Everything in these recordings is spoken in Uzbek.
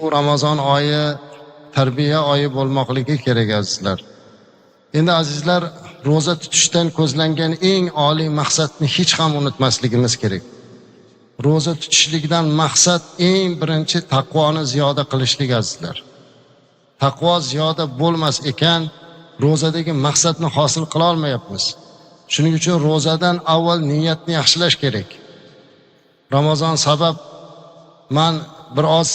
Bu Ramazon oyi tarbiya oyi bo'lmoqligi kerak azizlar. Endi azizlar, roza tutishdan ko'zlangan eng oliy maqsadni hech ham unutmasligimiz kerak. Roza tutishlikdan maqsad eng birinchi taqvoni ziyoda qilishlik azizlar. Taqvo ziyoda bo'lmas ekan, rozadagi maqsadni hosil qila olmayapmiz. Shuning uchun rozadan avval niyatni yaxshilash kerak. Ramazon sabab men biroz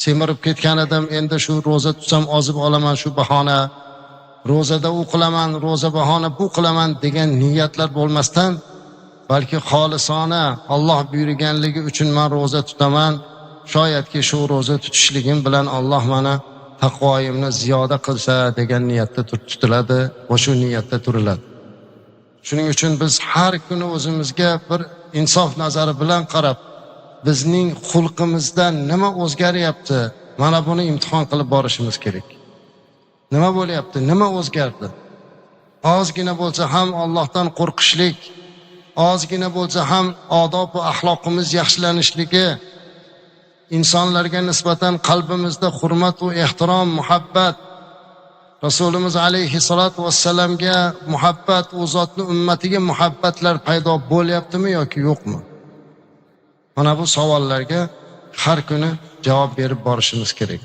semirib ketgan edim, endi shu roza tutsam ozib olaman, shu bahona, rozada u qilaman, roza bahona bu qilaman degan niyatlar bo'lmasdan, balki xolisona Alloh buyurganligi uchun men roza tutaman, shoyatki shu roza tutishligim bilan Alloh meni taqvoyimni ziyoda qilsa degan niyatda tutiladi va shu niyatda turiladi. Shuning uchun biz har kuni o'zimizga bir insof nazari bilan qarab, bizning xulqimizdan nima o'zgaryapti, mana buni imtihon qilib borishimiz kerak. Nima bo'lyapti, nima o'zgardi? Ozgina bo'lsa ham Allohdan qo'rqishlik, ozgina bo'lsa ham odob va axloqimiz yaxshilanishligi, insonlarga nisbatan qalbimizda hurmat va ehtirom, muhabbat, Rasulimiz alayhissalatu vassalamga muhabbat, u zotning ummatiga muhabbatlar paydo bo'lyaptimi yoki yo'qmi? Mana bu savollarga har kuni javob berib borishimiz kerak.